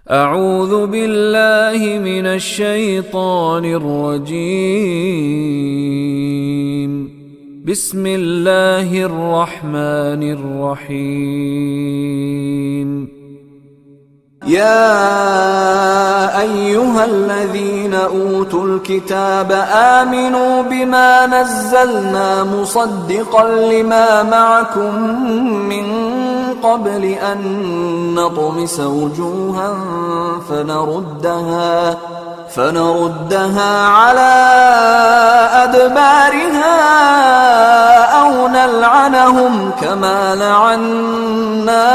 اعوذ باللہ من الشیطان الرجیم بسم اللہ الرحمن الرحیم يا أيها الذين أوتوا الكتاب آمنوا بما نزلنا مصدقا لما معكم من قبل أن نطمس وجوها فنردها على أدبارها أو نلعنهم كما لعنا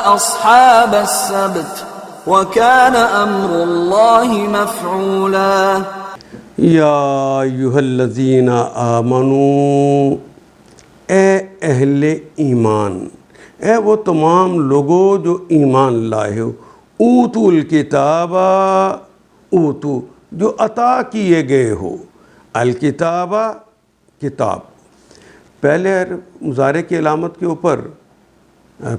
أصحاب السبت وكان أمر الله مفعولا یا ایہا الذین آمنوا، اے اہل ایمان، اے وہ تمام لوگوں جو ایمان لائے ہو، اوتو الکتاب، اوتو جو عطا کیے گئے ہو، الکتاب کتاب، پہلے مضارع کی علامت کے اوپر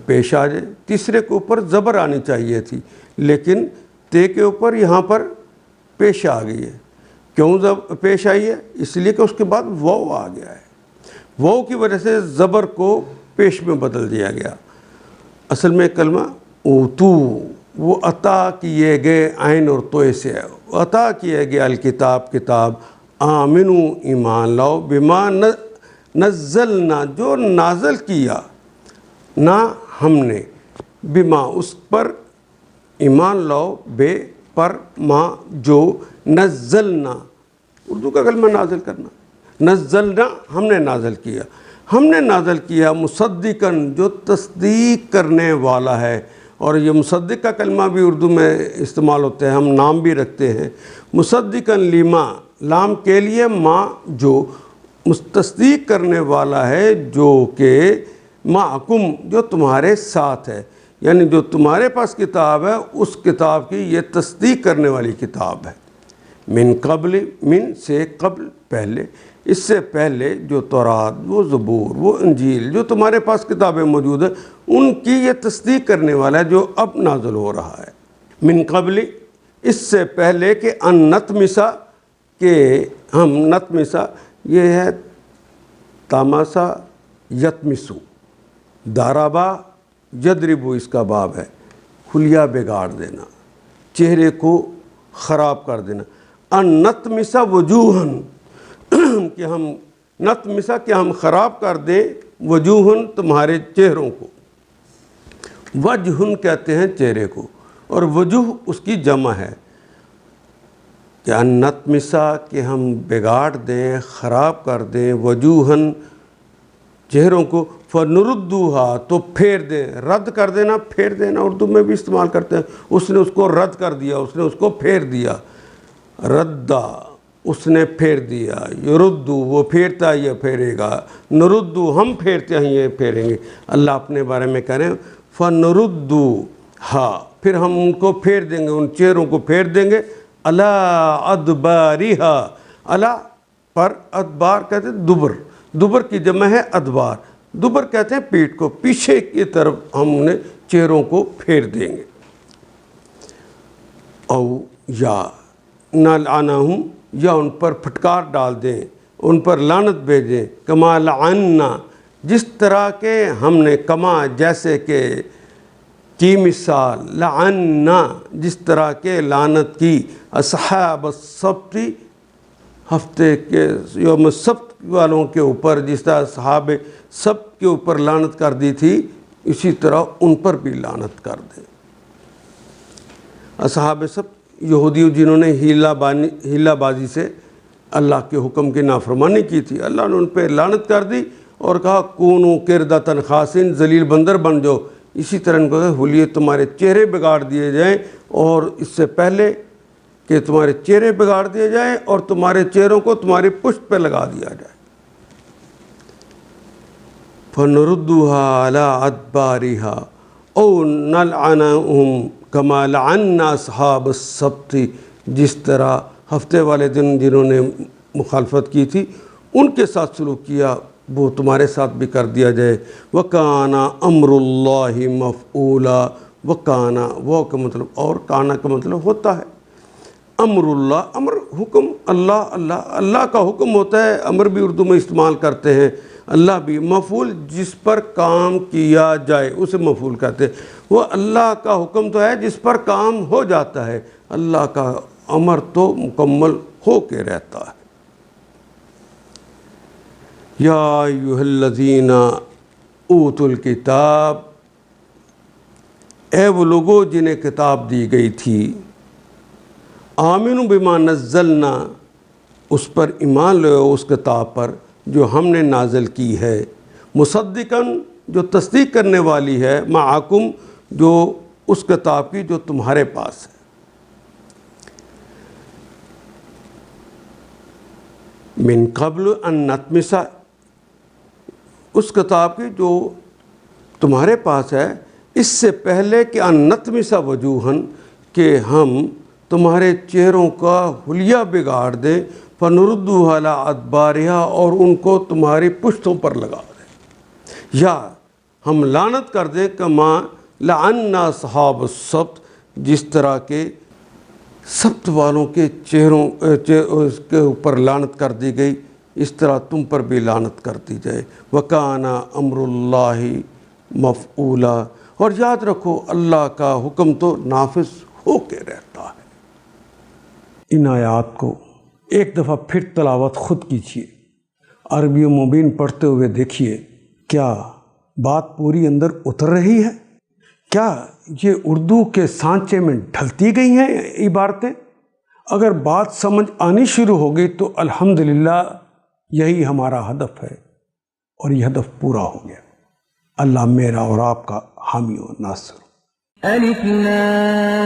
پیش آ جائے، تیسرے کے اوپر زبر آنی چاہیے تھی، لیکن تے کے اوپر یہاں پر پیش آ گئی ہے۔ کیوں پیش آئی ہے؟ اس لیے کہ اس کے بعد واو آ گیا ہے، واو کی وجہ سے زبر کو پیش میں بدل دیا گیا۔ اصل میں کلمہ اوتو، وہ عطا کیے گئے، عین اور توئے سے ہے، عطا کیے گئے الکتاب کتاب، آمنو ایمان لاؤ، بما نزلنا جو نازل کیا، نہ ہم نے، بما اس پر، ایمان لاؤ بے پر، ما جو، نزلنا اردو کا کلمہ نازل کرنا، نزلنا ہم نے نازل کیا، ہم نے نازل کیا مصدقاً جو تصدیق کرنے والا ہے، اور یہ مصدق کا کلمہ بھی اردو میں استعمال ہوتا ہے، ہم نام بھی رکھتے ہیں، مصدقاً لما، لام کے لیے، ما جو تصدیق کرنے والا ہے، جو کہ معکم جو تمہارے ساتھ ہے، یعنی جو تمہارے پاس کتاب ہے اس کتاب کی یہ تصدیق کرنے والی کتاب ہے۔ من قبل، من سے قبل، پہلے، اس سے پہلے جو تورات، وہ زبور، وہ انجیل، جو تمہارے پاس کتابیں موجود ہیں ان کی یہ تصدیق کرنے والا ہے جو اب نازل ہو رہا ہے۔ من قبل، اس سے پہلے کہ ان نطمسا، کہ ہم نطمسا، یہ ہے تاماسا یتمسو، دارابا یدربو اس کا باب ہے، حلیہ بگاڑ دینا، چہرے کو خراب کر دینا۔ ان نطمسا وجوہن، کہ ہم نطمسا کہ ہم خراب کر دیں، وجوہن تمہارے چہروں کو، وجہن کہتے ہیں چہرے کو، اور وجوہ اس کی جمع ہے، کہ ان نطمسا کہ ہم بگاڑ دیں، خراب کر دیں، وجوہن چہروں کو، فنردوہا تو پھیر دیں، رد کر دینا، پھیر دینا اردو میں بھی استعمال کرتے ہیں، اس نے اس کو رد کر دیا، اس نے اس کو پھیر دیا، ردہ اس نے پھیر دیا، یردو وہ پھیرتا ہے یہ پھیرے گا، نردو ہم پھیرتے ہیں یہ پھیریں گے۔ اللہ اپنے بارے میں کہہ رہے ہیں فنردوہا، پھر ہم ان کو پھیر دیں گے، ان چہروں کو پھیر دیں گے، علی ادبارہا، علی پر، ادبار کہتے ہیں دبر، دبر کی جمع ہے ادبار، دبر کہتے ہیں پیٹھ کو، پیچھے کی طرف ہم انہیں چہروں کو پھیر دیں گے۔ او یا نلعنہم، یا ان پر پھٹکار ڈال دیں، ان پر لعنت بھیجیں، کما لعنا جس طرح کہ ہم نے، کما جیسے کہ، کی مثال، لعنا جس طرح کہ لعنت کی، اصحاب السبت ہفتے کے یوم سبت والوں کے اوپر، جس طرح اصحاب سبت کے اوپر لعنت کر دی تھی اسی طرح ان پر بھی لعنت کر دیں۔ اصحاب سبت یہودی جنہوں نے ہیلہ بازی سے اللہ کے حکم کی نافرمانی کی تھی، اللہ نے ان پہ لعنت کر دی اور کہا کونو قردۃ خاسئین، ذلیل بندر بن جاؤ۔ اسی طرح ان کو کہا حلیے تمہارے چہرے بگاڑ دیے جائیں، اور اس سے پہلے کہ تمہارے چہرے بگاڑ دیے جائیں اور تمہارے چہروں کو تمہاری پشت پہ لگا دیا جائے۔ فَنُرُدُّهَا عَلَىٰ أَدْبَارِهَا أَوْ نَلْعَنَهُمْ كَمَا لَعَنَّا أَصْحَابَ السَّبْتِ، جس طرح ہفتے والے دن جنہوں نے مخالفت کی تھی ان کے ساتھ سلوک کیا وہ تمہارے ساتھ بھی کر دیا جائے۔ وَكَانَ أَمْرُ اللَّهِ مَفْعُولًا، وہ کانا وہ کا مطلب اور کانا کا مطلب ہوتا ہے. امر اللہ امر حکم اللہ کا حکم ہوتا ہے. امر بھی اردو میں استعمال کرتے ہیں. اللہ بھی مفعول جس پر کام کیا جائے اسے مفعول کہتے ہیں. وہ اللہ کا حکم تو ہے جس پر کام ہو جاتا ہے. اللہ کا امر تو مکمل ہو کے رہتا ہے. یا ایھا الذین اوتوا الکتاب، اے وہ لوگوں جنہیں کتاب دی گئی تھی. آمنوا بما نزلنا، اس پر ایمان لو اس کتاب پر جو ہم نے نازل کی ہے. مصدقاً جو تصدیق کرنے والی ہے، معکم جو اس کتاب کی جو تمہارے پاس ہے. من قبل ان نطمس، اس کتاب کی جو تمہارے پاس ہے اس سے پہلے کہ ان نطمس وجوہن، کہ ہم تمہارے چہروں کا حلیہ بگاڑ دیں. فنردوها علی ادبارها، اور ان کو تمہاری پشتوں پر لگا دیں. یا ہم لعنت کر دیں کما لعنا اصحاب السبت، جس طرح کے سبت والوں کے چہروں کے اوپر لعنت کر دی گئی اس طرح تم پر بھی لعنت کر دی جائے. وکان امر اللہ مفعولا، اور یاد رکھو اللہ کا حکم تو نافذ ہو کے رہتا ہے. ان آیات کو ایک دفعہ پھر تلاوت خود کیجیے، عربی مبین پڑھتے ہوئے دیکھیے کیا بات پوری اندر اتر رہی ہے. کیا یہ اردو کے سانچے میں ڈھلتی گئی ہیں عبارتیں؟ اگر بات سمجھ آنی شروع ہو گئی تو الحمدللہ یہی ہمارا ہدف ہے اور یہ ہدف پورا ہو گیا. اللہ میرا اور آپ کا حامی و ناصر. الف لام